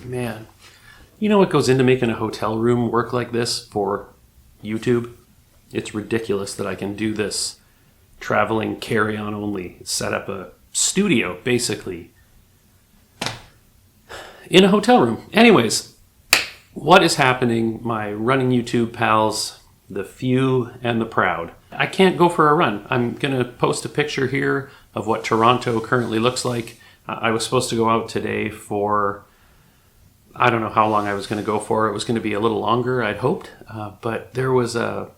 Man, you know what goes into making a hotel room work like this for YouTube? It's ridiculous that I can do this traveling carry-on only. Set up a studio, basically, in a hotel room. Anyways, what is happening, my running YouTube pals, the few and the proud? I can't go for a run. I'm going to post a picture here of what Toronto currently looks like. I was supposed to go out today for, I don't know how long I was going to go for. It was going to be a little longer, I'd hoped. But there was a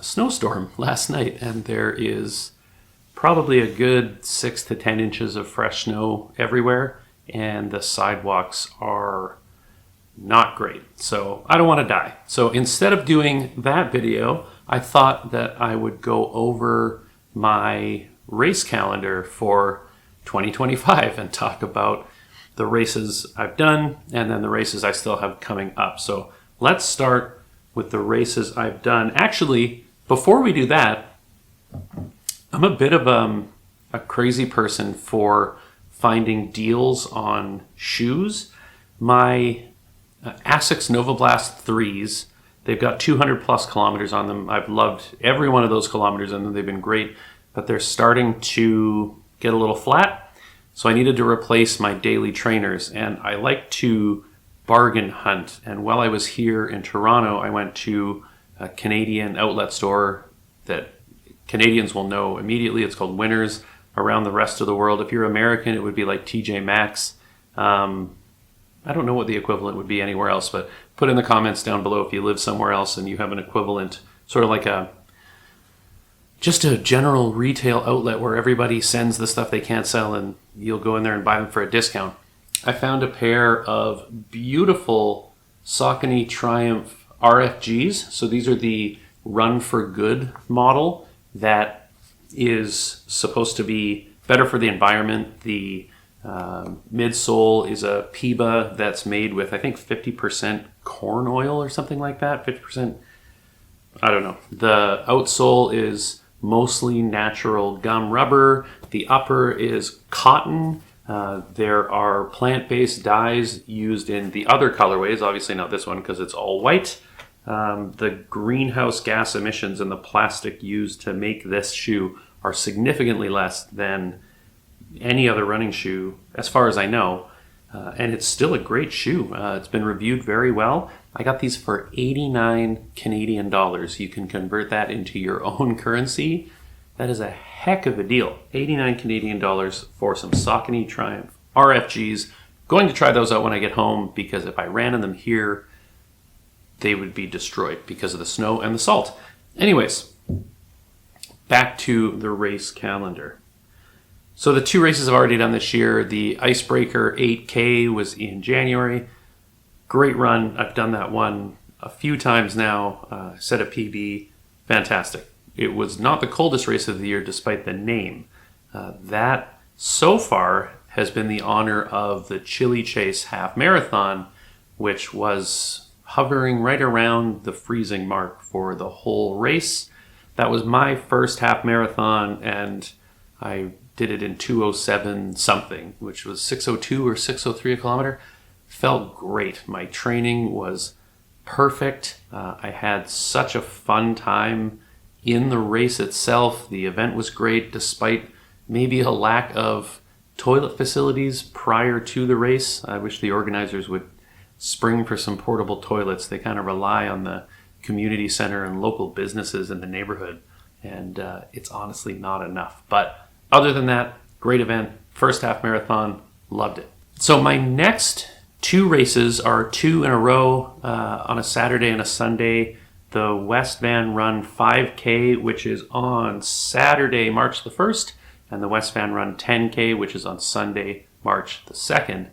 snowstorm last night, and there is probably a good 6 to 10 inches of fresh snow everywhere, and the sidewalks are not great. So I don't want to die. So instead of doing that video, I thought that I would go over my race calendar for 2025 and talk about the races I've done and then the races I still have coming up. So let's start with the races I've done. Actually, before we do that, I'm a bit of a crazy person for finding deals on shoes. My Asics Nova Blast 3s, they've got 200 plus kilometers on them. I've loved every one of those kilometers in them. They've been great, but they're starting to get a little flat. So I needed to replace my daily trainers, and I like to bargain hunt. And while I was here in Toronto, I went to a Canadian outlet store that Canadians will know immediately. It's called Winners. Around the rest of the world, if you're American, it would be like TJ Maxx. I don't know what the equivalent would be anywhere else, but put in the comments down below if you live somewhere else and you have an equivalent, sort of like just a general retail outlet where everybody sends the stuff they can't sell and you'll go in there and buy them for a discount. I found a pair of beautiful Saucony Triumph RFGs. So these are the Run for Good model that is supposed to be better for the environment. The midsole is a PIBA that's made with, I think, 50% corn oil or something like that. 50%, I don't know. The outsole is mostly natural gum rubber. The upper is cotton. There are plant-based dyes used in the other colorways, obviously not this one because it's all white. The greenhouse gas emissions in the plastic used to make this shoe are significantly less than any other running shoe, as far as I know. And it's still a great shoe. It's been reviewed very well. I got these for 89 Canadian dollars. You can convert that into your own currency. That is a heck of a deal. 89 Canadian dollars for some Saucony Triumph RFGs. Going to try those out when I get home, because if I ran in them here, they would be destroyed because of the snow and the salt. Anyways, back to the race calendar. So the 2 races I've already done this year, the Icebreaker 8K was in January. Great run. I've done that one a few times now. Set a PB. Fantastic. It was not the coldest race of the year despite the name. That so far has been the honor of the Chili Chase Half Marathon, which was hovering right around the freezing mark for the whole race. That was my first half marathon, and I did it in 2:07 something, which was 6:02 or 6:03 a kilometer. Felt great. My training was perfect. I had such a fun time in the race itself. The event was great, despite maybe a lack of toilet facilities prior to the race. I wish the organizers would spring for some portable toilets. They kind of rely on the community center and local businesses in the neighborhood, and it's honestly not enough. But other than that, great event. First half marathon, loved it. So my next 2 races are 2 in a row on a Saturday and a Sunday. The West Van Run 5K, which is on Saturday, March the 1st, and the West Van Run 10K, which is on Sunday, March the 2nd.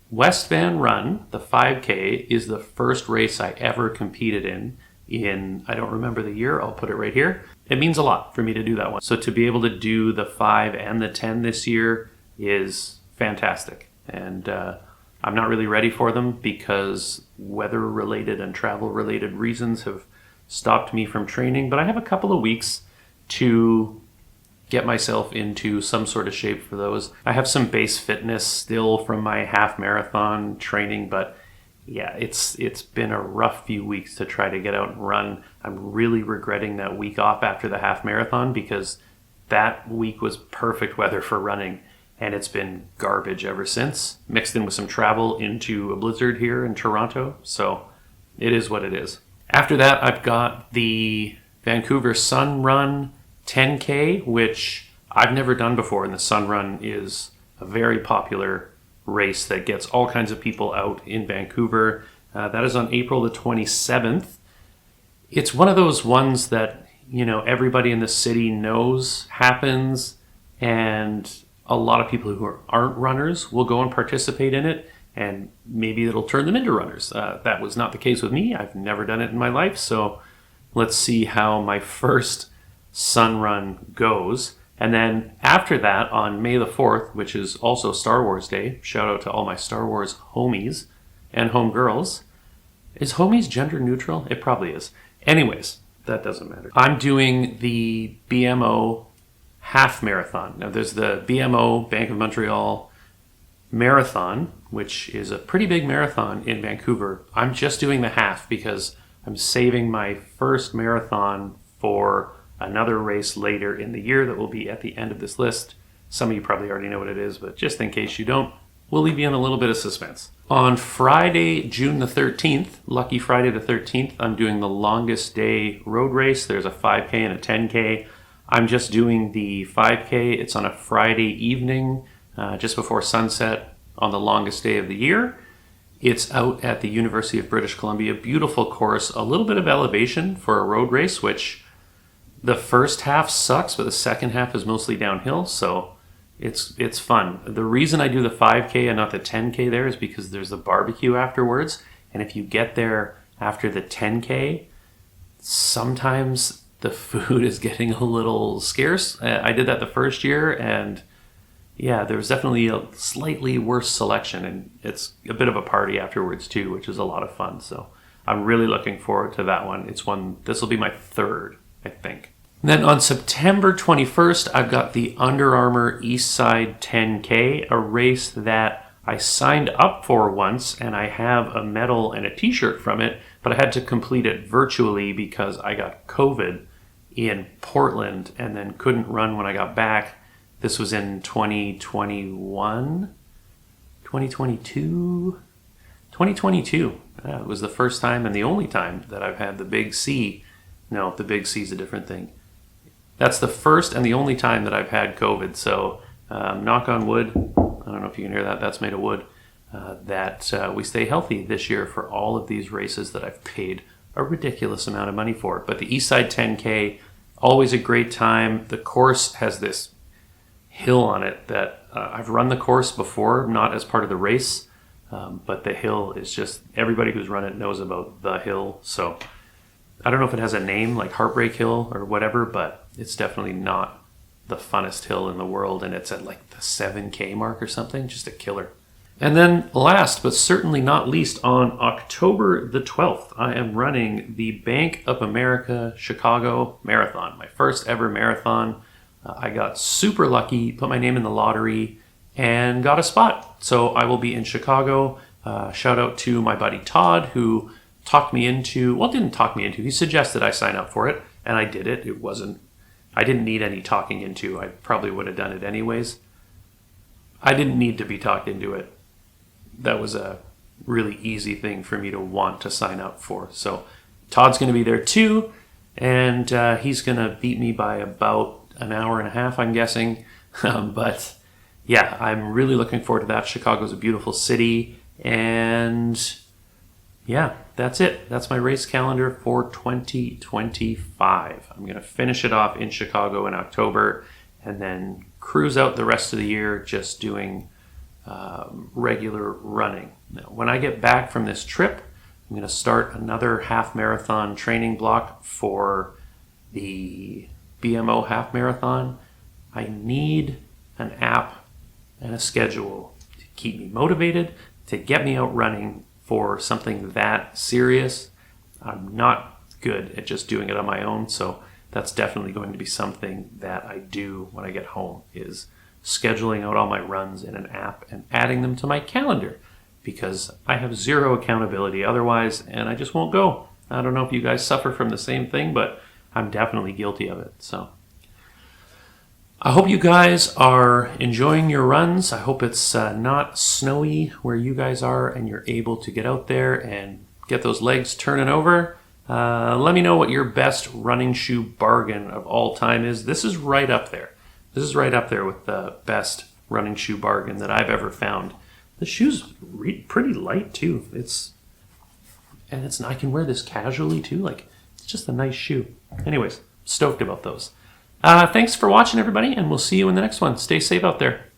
West Van Run, the 5K, is the first race I ever competed in, I don't remember the year, I'll put it right here. It means a lot for me to do that one. So to be able to do the 5 and the 10 this year is fantastic. And I'm not really ready for them because weather-related and travel-related reasons have stopped me from training. But I have a couple of weeks to get myself into some sort of shape for those. I have some base fitness still from my half marathon training, but yeah, it's been a rough few weeks to try to get out and run. I'm really regretting that week off after the half marathon because that week was perfect weather for running, and it's been garbage ever since, mixed in with some travel into a blizzard here in Toronto. So it is what it is. After that, I've got the Vancouver Sun Run 10K, which I've never done before, and the Sun Run is a very popular race that gets all kinds of people out in Vancouver. That is on April the 27th. It's one of those ones that, you know, everybody in the city knows happens, and a lot of people who aren't runners will go and participate in it, and maybe it'll turn them into runners. That was not the case with me. I've never done it in my life, so let's see how my first Sun Run goes. And then after that, on May the 4th, which is also Star Wars Day, shout out to all my Star Wars homies and homegirls. Is homies gender neutral? It probably is. Anyways, that doesn't matter. I'm doing the BMO half marathon. Now there's the BMO, Bank of Montreal marathon, which is a pretty big marathon in Vancouver. I'm just doing the half because I'm saving my first marathon for another race later in the year that will be at the end of this list. Some of you probably already know what it is, but just in case you don't, we'll leave you in a little bit of suspense. On Friday, June the 13th, lucky Friday the 13th, I'm doing the longest day road race. There's a 5K and a 10K. I'm just doing the 5K. It's on a Friday evening, just before sunset on the longest day of the year. It's out at the University of British Columbia. Beautiful course, a little bit of elevation for a road race, which the first half sucks, but the second half is mostly downhill, so it's fun. The reason I do the 5K and not the 10K there is because there's the barbecue afterwards, and if you get there after the 10K, sometimes the food is getting a little scarce. I did that the first year, and yeah, there was definitely a slightly worse selection, and it's a bit of a party afterwards too, which is a lot of fun. So I'm really looking forward to that one. This will be my third, I think. And then on September 21st, I've got the Under Armour Eastside 10K, a race that I signed up for once, and I have a medal and a t-shirt from it, but I had to complete it virtually because I got COVID in Portland and then couldn't run when I got back. This was in 2021, 2022. It was the first time and the only time that I've had the big C. No, the big C is a different thing. That's the first and the only time that I've had COVID. So knock on wood, I don't know if you can hear that, that's made of wood, that we stay healthy this year for all of these races that I've paid a ridiculous amount of money for. But the Eastside 10K, always a great time. The course has this hill on it that I've run the course before, not as part of the race, but the hill is just, everybody who's run it knows about the hill. So I don't know if it has a name like Heartbreak Hill or whatever, but it's definitely not the funnest hill in the world, and it's at like the 7K mark or something, just a killer. And then last but certainly not least, on October the 12th, I am running the Bank of America Chicago Marathon, my first ever marathon. I got super lucky, put my name in the lottery, and got a spot. So I will be in Chicago. Shout out to my buddy Todd, who didn't talk me into, he suggested I sign up for it, and I did it. I didn't need any talking into. I probably would have done it anyways. I didn't need to be talked into it. That was a really easy thing for me to want to sign up for. So Todd's going to be there too, and he's going to beat me by about an hour and a half, I'm guessing. But yeah, I'm really looking forward to that. Chicago's a beautiful city, and yeah, that's it. That's my race calendar for 2025. I'm going to finish it off in Chicago in October and then cruise out the rest of the year just doing regular running. Now, when I get back from this trip, I'm going to start another half marathon training block for the BMO half marathon. I need an app and a schedule to keep me motivated, to get me out running for something that serious. I'm not good at just doing it on my own, so that's definitely going to be something that I do when I get home, is scheduling out all my runs in an app and adding them to my calendar, because I have zero accountability otherwise, and I just won't go. I don't know if you guys suffer from the same thing, but I'm definitely guilty of it. So I hope you guys are enjoying your runs. I hope it's not snowy where you guys are and you're able to get out there and get those legs turning over. Let me know what your best running shoe bargain of all time is. This is right up there. This is right up there with the best running shoe bargain that I've ever found. The shoe's pretty light too. I can wear this casually too. Like, it's just a nice shoe. Anyways, stoked about those. Thanks for watching, everybody, and we'll see you in the next one. Stay safe out there.